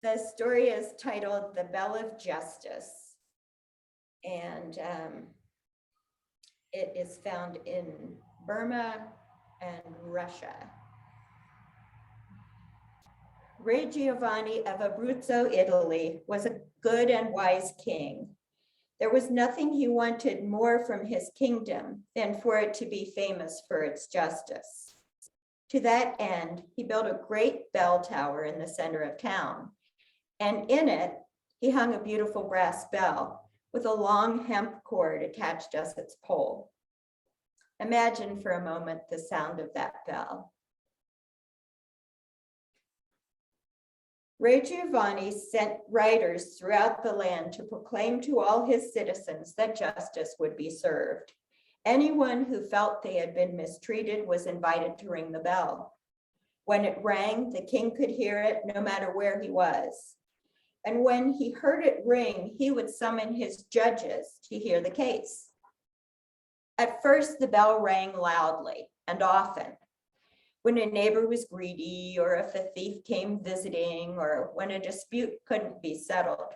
The story is titled The Bell of Justice, and it is found in Burma and Russia. Re Giovanni of Abruzzo, Italy, was a good and wise king. There was nothing he wanted more from his kingdom than for it to be famous for its justice. To that end, he built a great bell tower in the center of town, and in it, he hung a beautiful brass bell with a long hemp cord attached as its pole. Imagine for a moment the sound of that bell. Re Giovanni sent riders throughout the land to proclaim to all his citizens that justice would be served. Anyone who felt they had been mistreated was invited to ring the bell. When it rang, the king could hear it no matter where he was. And when he heard it ring, he would summon his judges to hear the case. At first, the bell rang loudly and often. When a neighbor was greedy, or if a thief came visiting, or when a dispute couldn't be settled,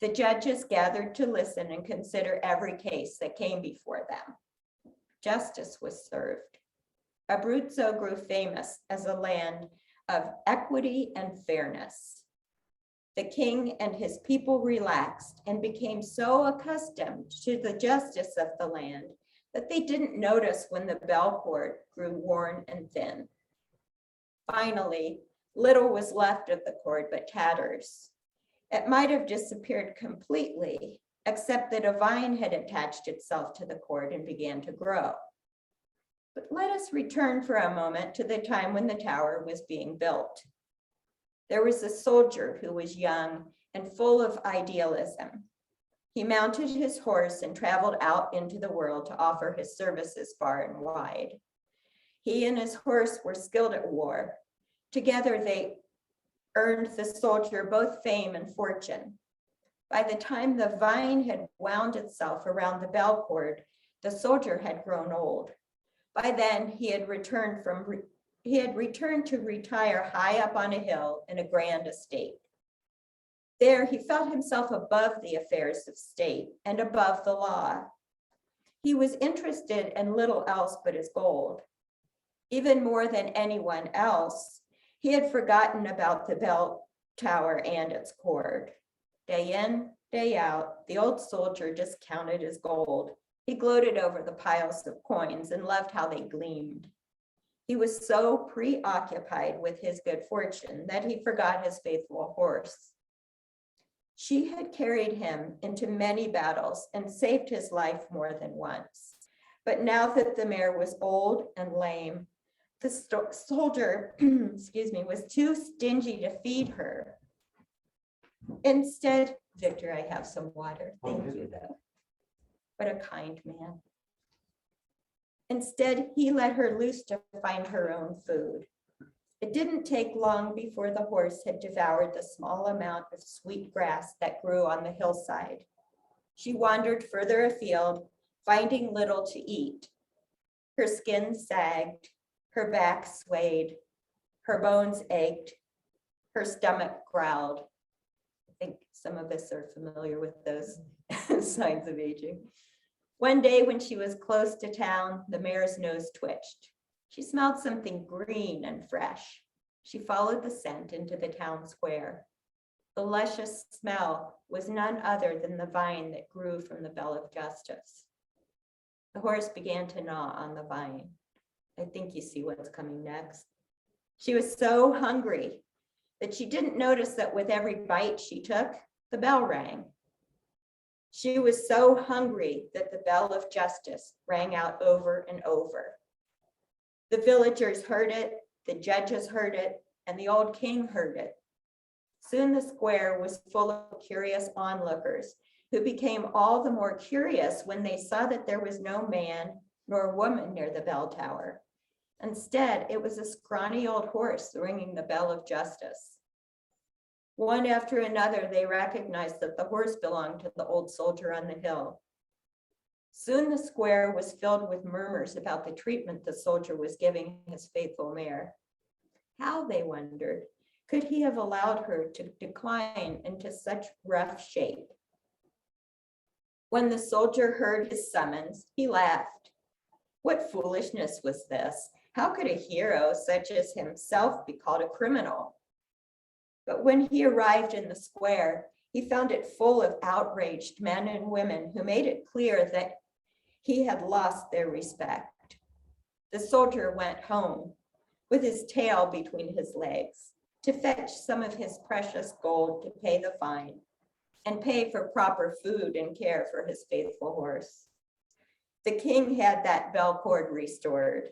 the judges gathered to listen and consider every case that came before them. Justice was served. Abruzzo grew famous as a land of equity and fairness. The king and his people relaxed and became so accustomed to the justice of the land that they didn't notice when the bell cord grew worn and thin. Finally, little was left of the cord but tatters. It might have disappeared completely, except that a vine had attached itself to the cord and began to grow. But let us return for a moment to the time when the tower was being built. There was a soldier who was young and full of idealism. He mounted his horse and traveled out into the world to offer his services far and wide. He and his horse were skilled at war. Together they earned the soldier both fame and fortune. By the time the vine had wound itself around the bell cord, the soldier had grown old. By then, he had returned to retire high up on a hill in a grand estate. There, he felt himself above the affairs of state and above the law. He was interested in little else but his gold. Even more than anyone else, he had forgotten about the bell tower and its cord. Day in, day out, the old soldier just counted his gold. He gloated over the piles of coins and loved how they gleamed. He was so preoccupied with his good fortune that he forgot his faithful horse. She had carried him into many battles and saved his life more than once. But now that the mare was old and lame, the soldier, was too stingy to feed her. Instead, Victor, I have some water. Thank you, though. What a kind man. Instead, he let her loose to find her own food. It didn't take long before the horse had devoured the small amount of sweet grass that grew on the hillside. She wandered further afield, finding little to eat. Her skin sagged, her back swayed, her bones ached, her stomach growled. I think some of us are familiar with those signs of aging. One day when she was close to town, the mare's nose twitched. She smelled something green and fresh. She followed the scent into the town square. The luscious smell was none other than the vine that grew from the Bell of Justice. The horse began to gnaw on the vine. I think you see what's coming next. She was so hungry that she didn't notice that with every bite she took, the bell rang. She was so hungry that the Bell of Justice rang out over and over. The villagers heard it, the judges heard it, and the old king heard it. Soon the square was full of curious onlookers who became all the more curious when they saw that there was no man nor woman near the bell tower. Instead, it was a scrawny old horse ringing the Bell of Justice. One after another, they recognized that the horse belonged to the old soldier on the hill. Soon the square was filled with murmurs about the treatment the soldier was giving his faithful mare. How, they wondered, Could he have allowed her to decline into such rough shape? When the soldier heard his summons, he laughed. What foolishness was this? How could a hero such as himself be called a criminal? But when he arrived in the square, he found it full of outraged men and women who made it clear that he had lost their respect. The soldier went home with his tail between his legs to fetch some of his precious gold to pay the fine and pay for proper food and care for his faithful horse. The king had that bell cord restored.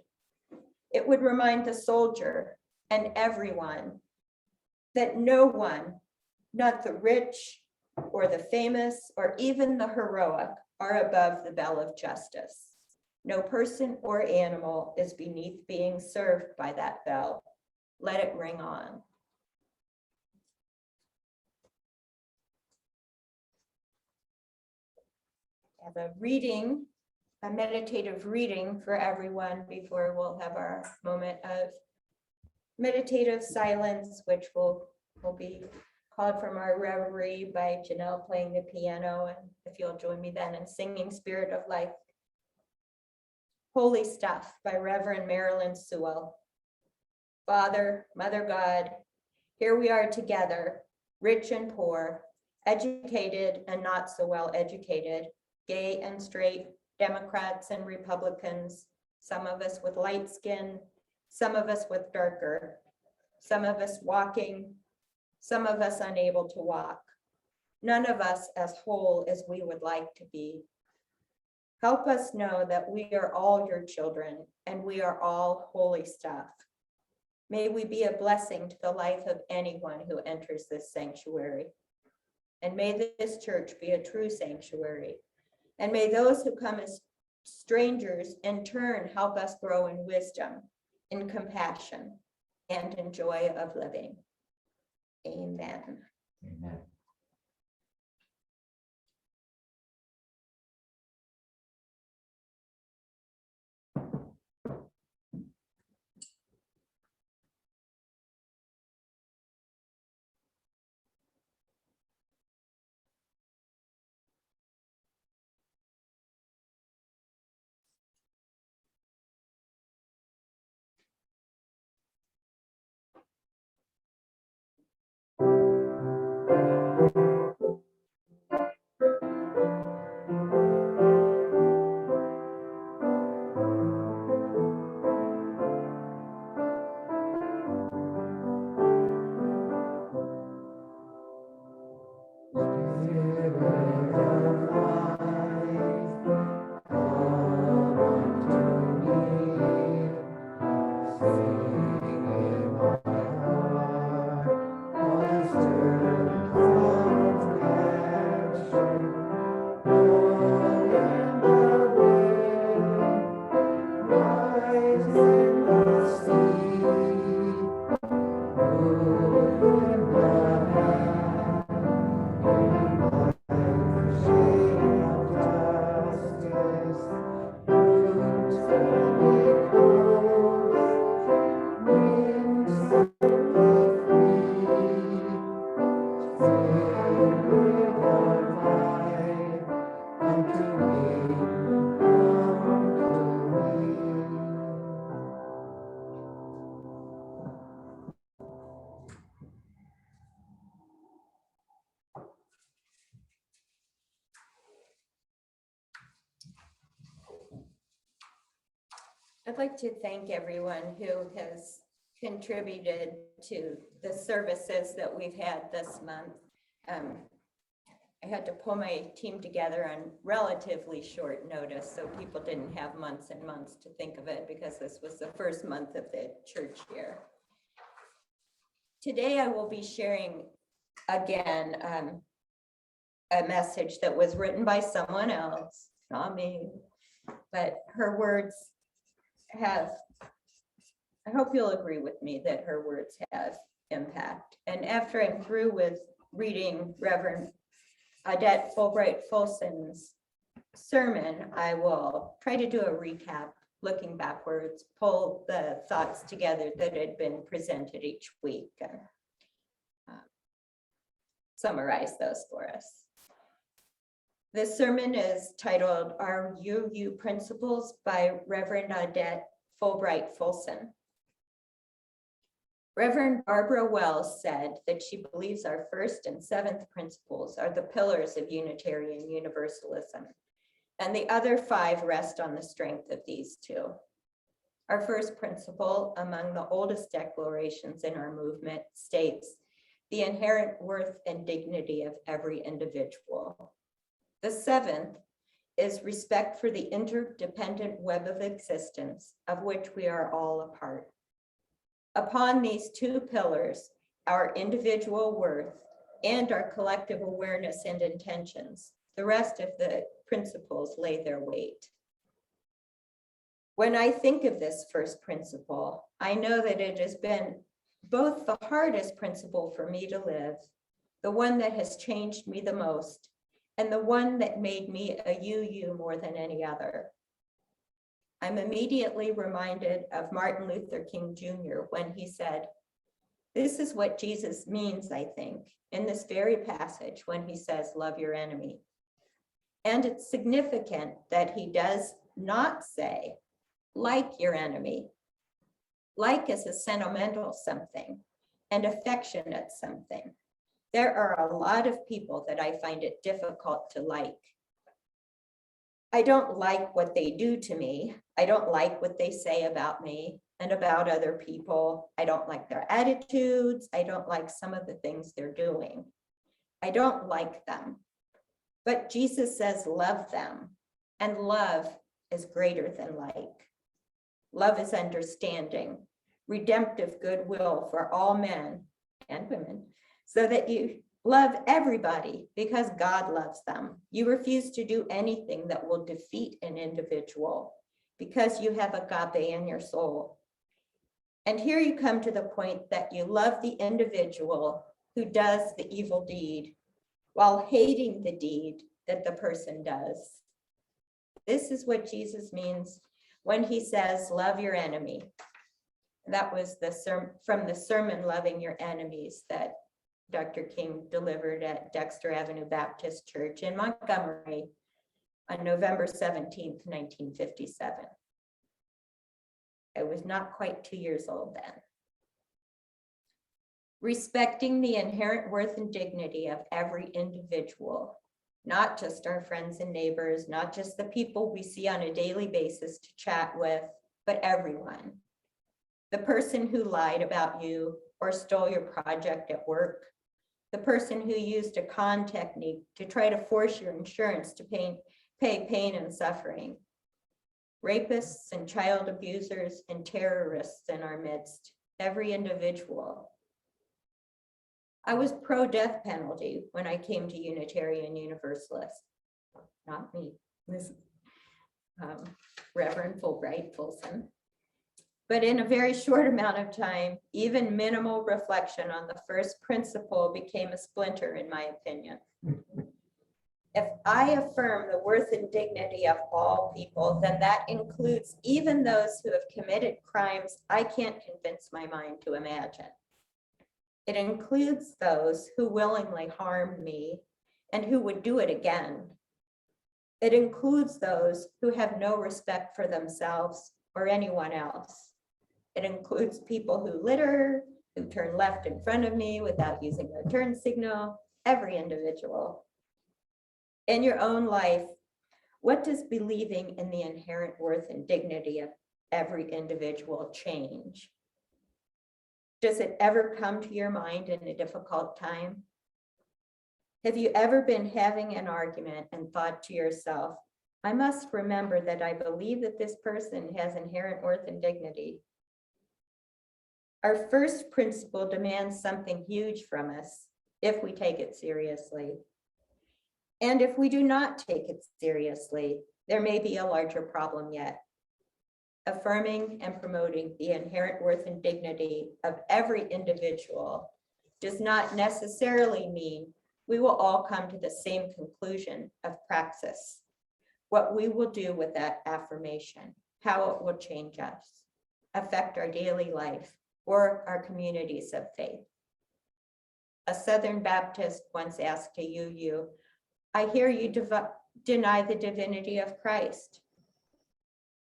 It would remind the soldier and everyone that no one, not the rich or the famous or even the heroic, are above the bell of justice. No person or animal is beneath being served by that bell. Let it ring on. I have a reading, a meditative reading for everyone before we'll have our moment of meditative silence, which will be called from our reverie by Janelle playing the piano, and if you'll join me then in singing Spirit of Life. Holy Stuff by Reverend Marilyn Sewell. Father, Mother God, here we are together, rich and poor, educated and not so well educated, gay and straight, Democrats and Republicans, some of us with light skin, some of us with darker, some of us walking, some of us unable to walk, none of us as whole as we would like to be. Help us know that we are all your children and we are all holy stuff. May we be a blessing to the life of anyone who enters this sanctuary. And may this church be a true sanctuary. And may those who come as strangers in turn help us grow in wisdom, in compassion, and in joy of living. Amen. Amen. I'd like to thank everyone who has contributed to the services that we've had this month. I had to pull my team together on relatively short notice, so people didn't have months and months to think of it because this was the first month of the church year. Today I will be sharing again a message that was written by someone else, not me, but her words have, I hope you'll agree with me that her words have impact. And after I'm through with reading Reverend Odette Fulbright Folson's sermon, I will try to do a recap, looking backwards, pull the thoughts together that had been presented each week. summarize those for us. This sermon is titled Our UU Principles by Reverend Odette Fulbright Fulson. Reverend Barbara Wells said that she believes our first and seventh principles are the pillars of Unitarian Universalism, and the other five rest on the strength of these two. Our first principle, among the oldest declarations in our movement, states the inherent worth and dignity of every individual. The seventh is respect for the interdependent web of existence of which we are all a part. Upon these two pillars, our individual worth and our collective awareness and intentions, the rest of the principles lay their weight. When I think of this first principle, I know that it has been both the hardest principle for me to live, the one that has changed me the most, and the one that made me a UU more than any other. I'm immediately reminded of Martin Luther King Jr. when he said, this is what Jesus means, I think, in this very passage when he says, love your enemy. And it's significant that he does not say, like your enemy. Like is a sentimental something and affectionate something. There are a lot of people that I find it difficult to like. I don't like what they do to me. I don't like what they say about me and about other people. I don't like their attitudes. I don't like some of the things they're doing. I don't like them. But Jesus says, love them. And love is greater than like. Love is understanding, redemptive goodwill for all men and women, so that you love everybody because God loves them. You refuse to do anything that will defeat an individual because you have agape in your soul. And here you come to the point that you love the individual who does the evil deed while hating the deed that the person does. This is what Jesus means when he says, love your enemy. That was from the sermon, Loving Your Enemies, that Dr. King delivered at Dexter Avenue Baptist Church in Montgomery on November 17th, 1957. I was not quite 2 years old then. Respecting the inherent worth and dignity of every individual, not just our friends and neighbors, not just the people we see on a daily basis to chat with, but everyone. The person who lied about you or stole your project at work, the person who used a con technique to try to force your insurance to pay pain and suffering, rapists and child abusers and terrorists in our midst, every individual. I was pro-death penalty when I came to Unitarian Universalist. Not me, this Reverend Fulbright Fulson. But in a very short amount of time, even minimal reflection on the first principle became a splinter, in my opinion. If I affirm the worth and dignity of all people, then that includes even those who have committed crimes I can't convince my mind to imagine. It includes those who willingly harmed me and who would do it again. It includes those who have no respect for themselves or anyone else. It includes people who litter, who turn left in front of me without using their turn signal, every individual. In your own life, what does believing in the inherent worth and dignity of every individual change? Does it ever come to your mind in a difficult time? Have you ever been having an argument and thought to yourself, I must remember that I believe that this person has inherent worth and dignity? Our first principle demands something huge from us if we take it seriously. And if we do not take it seriously, there may be a larger problem yet. Affirming and promoting the inherent worth and dignity of every individual does not necessarily mean we will all come to the same conclusion of praxis. What we will do with that affirmation, how it will change us, affect our daily life, or our communities of faith. A Southern Baptist once asked a UU, "I hear you deny the divinity of Christ."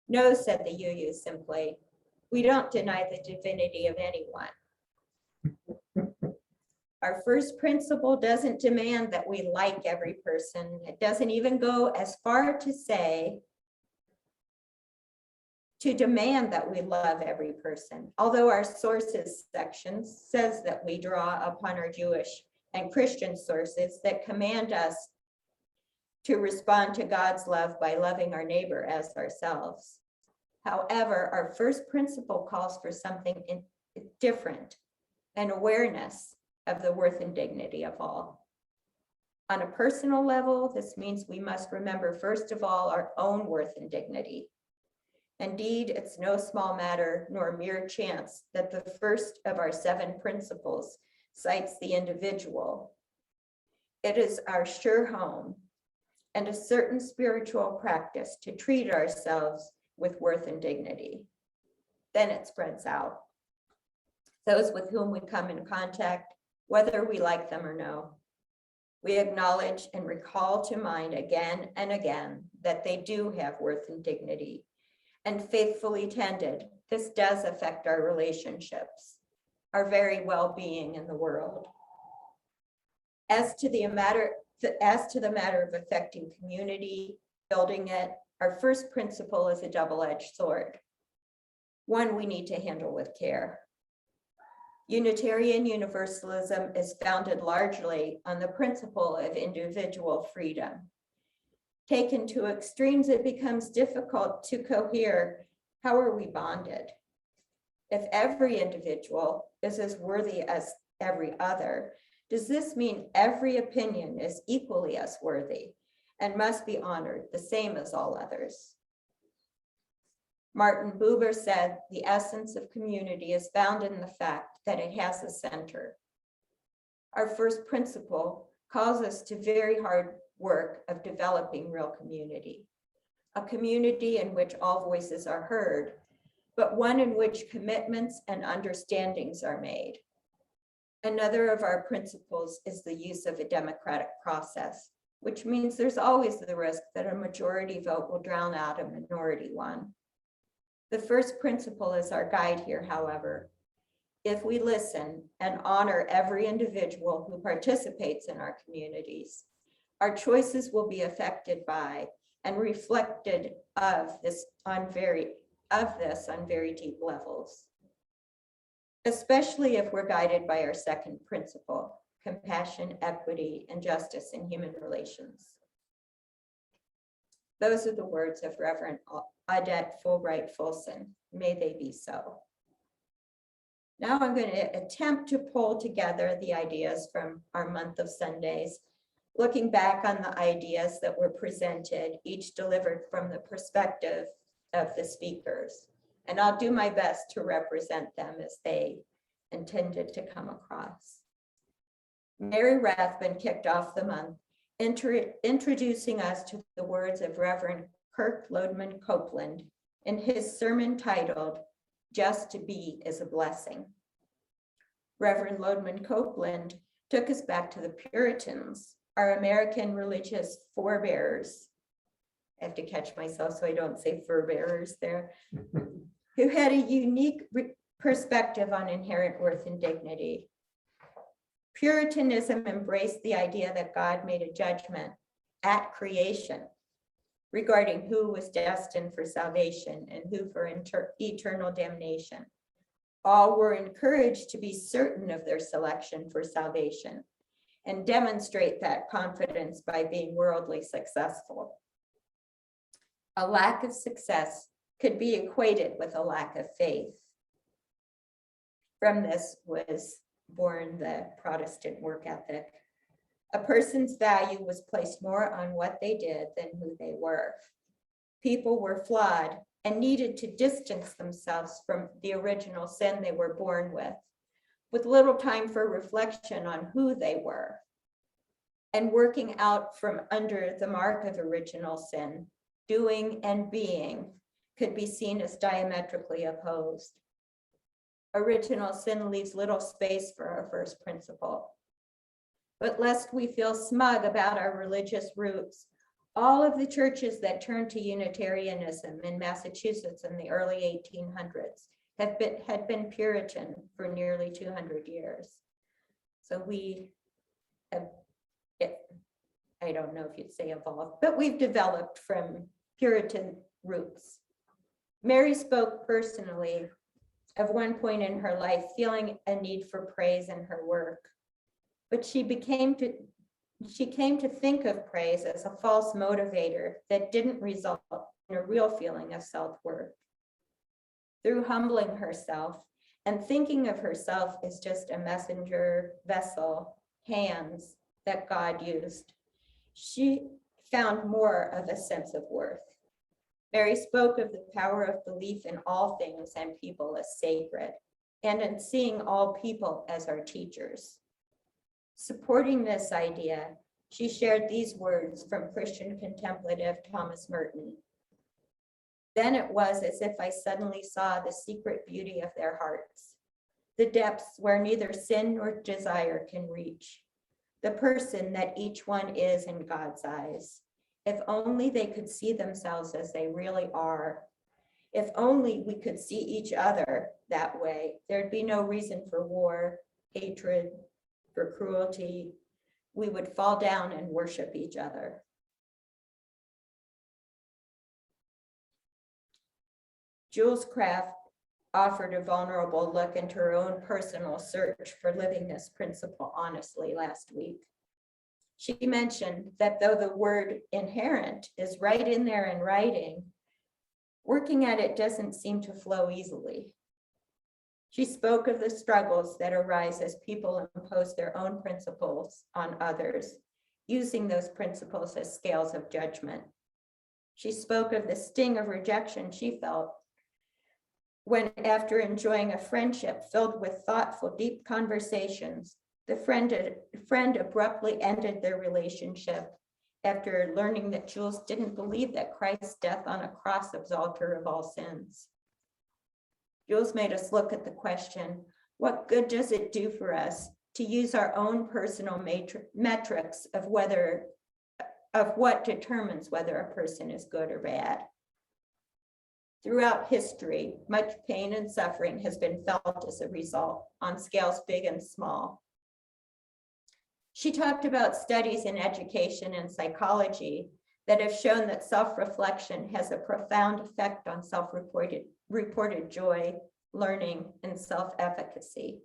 "No," said the UU simply, "we don't deny the divinity of anyone." Our first principle doesn't demand that we like every person. It doesn't even go as far to say, to demand that we love every person. Although our sources section says that we draw upon our Jewish and Christian sources that command us to respond to God's love by loving our neighbor as ourselves. However, our first principle calls for something different, an awareness of the worth and dignity of all. On a personal level, this means we must remember, first of all, our own worth and dignity. Indeed, it's no small matter nor mere chance that the first of our 7 principles cites the individual. It is our sure home and a certain spiritual practice to treat ourselves with worth and dignity. Then it spreads out. Those with whom we come in contact, whether we like them or no, we acknowledge and recall to mind again and again that they do have worth and dignity. And faithfully tended, this does affect our relationships, our very well-being in the world. As to the matter of affecting community, building it, our first principle is a double-edged sword, one we need to handle with care. Unitarian Universalism is founded largely on the principle of individual freedom. Taken to extremes, it becomes difficult to cohere. How are we bonded? If every individual is as worthy as every other, does this mean every opinion is equally as worthy and must be honored the same as all others? Martin Buber said, "The essence of community is found in the fact that it has a center." Our first principle calls us to very hard work of developing real community, a community in which all voices are heard, but one in which commitments and understandings are made. Another of our principles is the use of a democratic process, which means there's always the risk that a majority vote will drown out a minority one. The first principle is our guide here, however. If we listen and honor every individual who participates in our communities, our choices will be affected by and reflected of this on very deep levels, especially if we're guided by our second principle, compassion, equity, and justice in human relations. Those are the words of Reverend Audette Fulbright Fulson. May they be so. Now I'm going to attempt to pull together the ideas from our month of Sundays, looking back on the ideas that were presented, each delivered from the perspective of the speakers. And I'll do my best to represent them as they intended to come across. Mary Rathbun kicked off the month, introducing us to the words of Reverend Kirk Lodeman Copeland in his sermon titled, "Just to Be is a Blessing." Reverend Lodeman Copeland took us back to the Puritans, our American religious forebears. I have to catch myself so I don't say fur-bearers there, who had a unique perspective on inherent worth and dignity. Puritanism embraced the idea that God made a judgment at creation regarding who was destined for salvation and who for eternal damnation. All were encouraged to be certain of their selection for salvation and demonstrate that confidence by being worldly successful. A lack of success could be equated with a lack of faith. From this was born the Protestant work ethic. A person's value was placed more on what they did than who they were. People were flawed and needed to distance themselves from the original sin they were born with little time for reflection on who they were. And working out from under the mark of original sin, doing and being could be seen as diametrically opposed. Original sin leaves little space for our first principle, but lest we feel smug about our religious roots, all of the churches that turned to Unitarianism in Massachusetts in the early 1800s had been Puritan for nearly 200 years. So we have, I don't know if you'd say evolved, but we've developed from Puritan roots. Mary spoke personally of one point in her life feeling a need for praise in her work, but she came to think of praise as a false motivator that didn't result in a real feeling of self-worth. Through humbling herself and thinking of herself as just a messenger, vessel, hands that God used, she found more of a sense of worth. Mary spoke of the power of belief in all things and people as sacred, and in seeing all people as our teachers. Supporting this idea, she shared these words from Christian contemplative Thomas Merton. Then it was as if I suddenly saw the secret beauty of their hearts, the depths where neither sin nor desire can reach, the person that each one is in God's eyes. If only they could see themselves as they really are. If only we could see each other that way, there'd be no reason for war, hatred, for cruelty. We would fall down and worship each other. Jules Craft offered a vulnerable look into her own personal search for living this principle honestly last week. She mentioned that though the word inherent is right in there in writing, working at it doesn't seem to flow easily. She spoke of the struggles that arise as people impose their own principles on others, using those principles as scales of judgment. She spoke of the sting of rejection she felt when, after enjoying a friendship filled with thoughtful, deep conversations, the friend abruptly ended their relationship after learning that Jules didn't believe that Christ's death on a cross absolved her of all sins. Jules made us look at the question, what good does it do for us to use our own personal metrics of what determines whether a person is good or bad? Throughout history, much pain and suffering has been felt as a result on scales big and small. She talked about studies in education and psychology that have shown that self-reflection has a profound effect on self-reported joy, learning, and self-efficacy.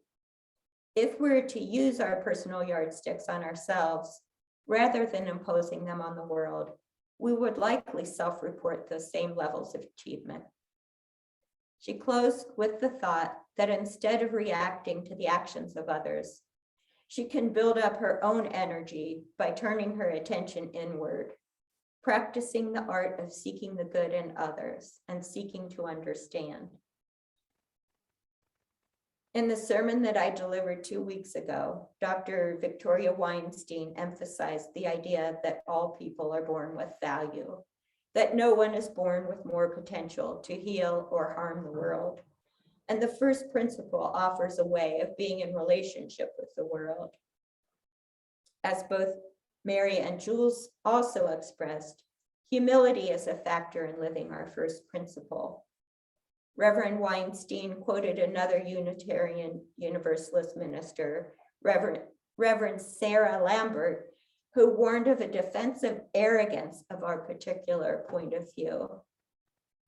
If we're to use our personal yardsticks on ourselves, rather than imposing them on the world, we would likely self-report those same levels of achievement. She closed with the thought that instead of reacting to the actions of others, she can build up her own energy by turning her attention inward, practicing the art of seeking the good in others and seeking to understand. In the sermon that I delivered 2 weeks ago, Dr. Victoria Weinstein emphasized the idea that all people are born with value, that no one is born with more potential to heal or harm the world. And the first principle offers a way of being in relationship with the world. As both Mary and Jules also expressed, humility is a factor in living our first principle. Reverend Weinstein quoted another Unitarian Universalist minister, Reverend Sarah Lambert, who warned of a defensive arrogance of our particular point of view.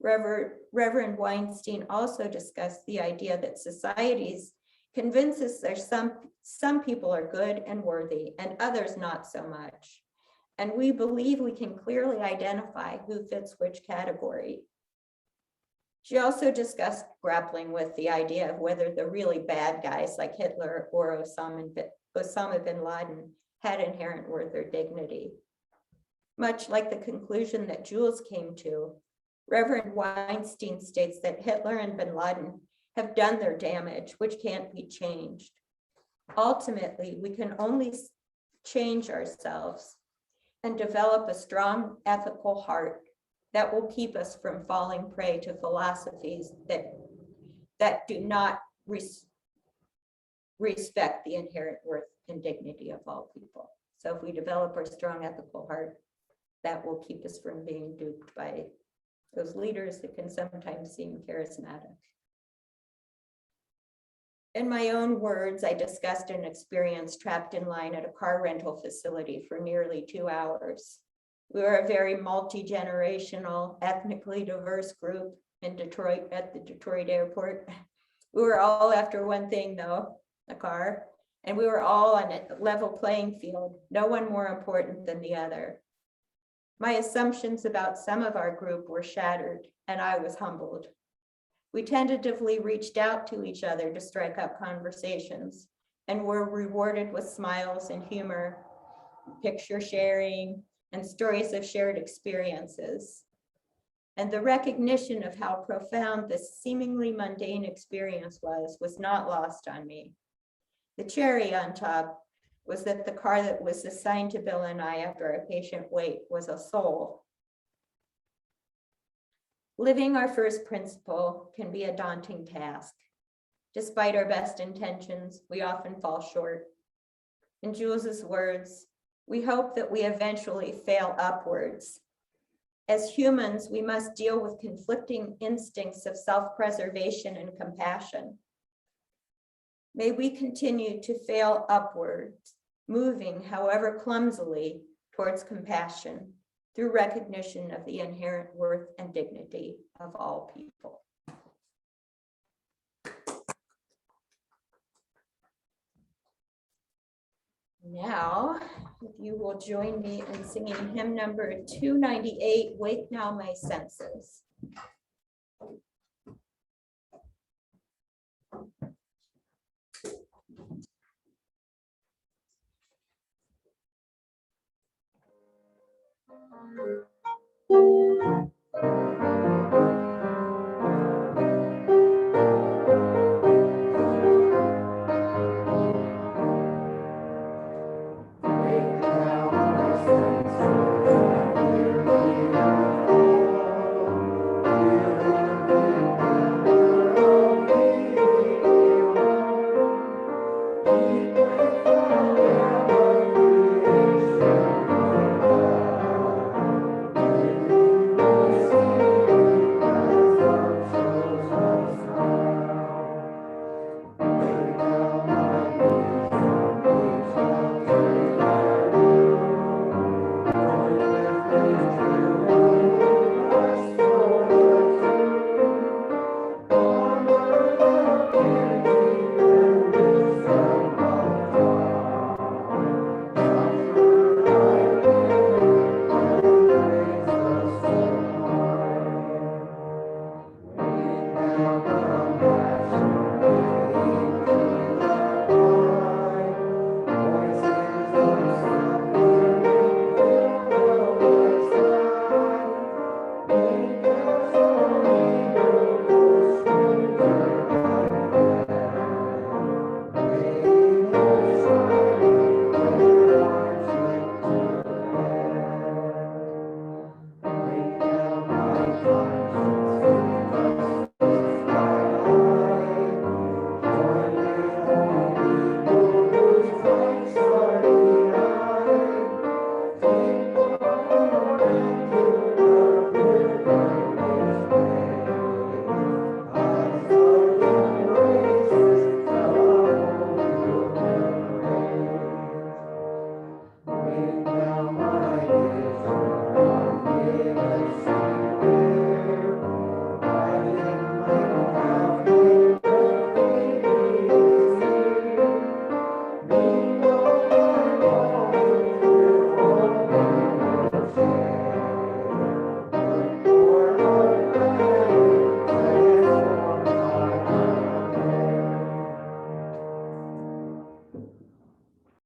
Reverend Weinstein also discussed the idea that societies convince us there's some people are good and worthy and others not so much. And we believe we can clearly identify who fits which category. She also discussed grappling with the idea of whether the really bad guys like Hitler or Osama bin Laden had inherent worth or dignity. Much like the conclusion that Jules came to, Reverend Weinstein states that Hitler and bin Laden have done their damage, which can't be changed. Ultimately, we can only change ourselves and develop a strong ethical heart that will keep us from falling prey to philosophies that do not respect the inherent worth and dignity of all people. So if we develop our strong ethical heart, that will keep us from being duped by those leaders that can sometimes seem charismatic. In my own words, I discussed an experience trapped in line at a car rental facility for nearly 2 hours. We were a very multi-generational, ethnically diverse group in Detroit, at the Detroit airport. We were all after one thing though, a car, and we were all on a level playing field, no one more important than the other. My assumptions about some of our group were shattered, and I was humbled. We tentatively reached out to each other to strike up conversations and were rewarded with smiles and humor, picture sharing, and stories of shared experiences. And the recognition of how profound this seemingly mundane experience was not lost on me. The cherry on top was that the car that was assigned to Bill and I after a patient wait was a soul. Living our first principle can be a daunting task. Despite our best intentions, we often fall short. In Jules's words, we hope that we eventually fail upwards. As humans, we must deal with conflicting instincts of self-preservation and compassion. May we continue to fail upwards, moving, however clumsily, towards compassion, through recognition of the inherent worth and dignity of all people. Now, if you will join me in singing hymn number 298, Wake Now My Senses.